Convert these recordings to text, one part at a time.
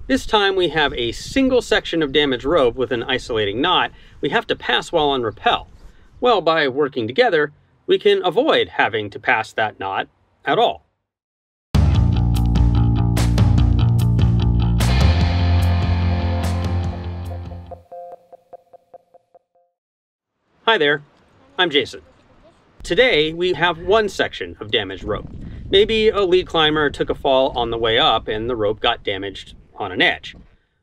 This time we have a single section of damaged rope with an isolating knot we have to pass while on rappel. Well, by working together, we can avoid having to pass that knot at all. Hi there, I'm Jason. Today we have one section of damaged rope. Maybe a lead climber took a fall on the way up and the rope got damaged on an edge.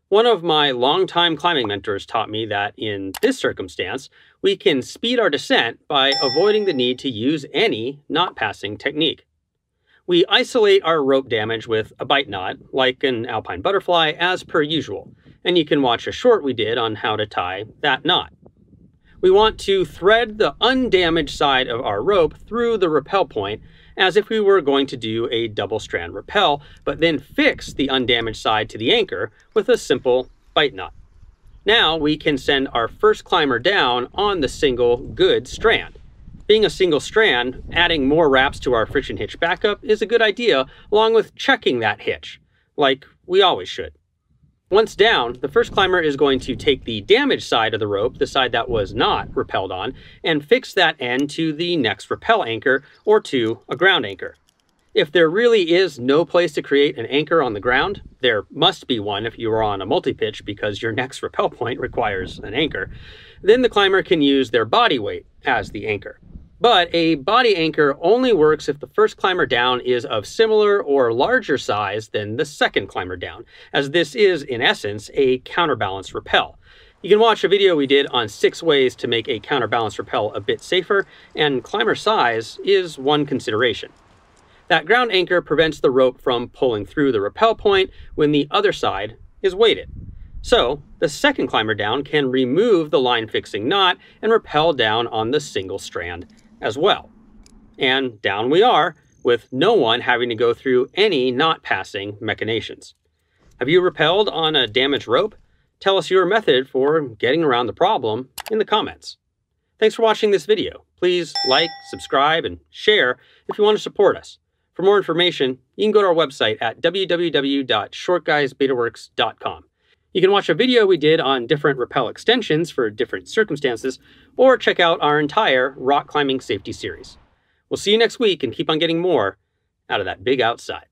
One of my longtime climbing mentors taught me that in this circumstance, we can speed our descent by avoiding the need to use any knot passing technique. We isolate our rope damage with a bite knot, like an alpine butterfly, as per usual, and you can watch a short we did on how to tie that knot. We want to thread the undamaged side of our rope through the rappel point as if we were going to do a double strand rappel, but then fix the undamaged side to the anchor with a simple bite knot. Now we can send our first climber down on the single good strand. Being a single strand, adding more wraps to our friction hitch backup is a good idea, along with checking that hitch, like we always should. Once down, the first climber is going to take the damaged side of the rope, the side that was not rappelled on, and fix that end to the next rappel anchor or to a ground anchor. If there really is no place to create an anchor on the ground, there must be one if you are on a multi-pitch because your next rappel point requires an anchor, then the climber can use their body weight as the anchor. But a body anchor only works if the first climber down is of similar or larger size than the second climber down, as this is, in essence, a counterbalance rappel. You can watch a video we did on 6 ways to make a counterbalance rappel a bit safer, and climber size is one consideration. That ground anchor prevents the rope from pulling through the rappel point when the other side is weighted. So, the second climber down can remove the line fixing knot and rappel down on the single strand as well. And down we are, with no one having to go through any knot passing machinations. Have you rappelled on a damaged rope? Tell us your method for getting around the problem in the comments. Thanks for watching this video. Please like, subscribe, and share if you want to support us. For more information, you can go to our website at www.shortguysbetaworks.com. You can watch a video we did on different rappel extensions for different circumstances, or check out our entire rock climbing safety series. We'll see you next week and keep on getting more out of that big outside.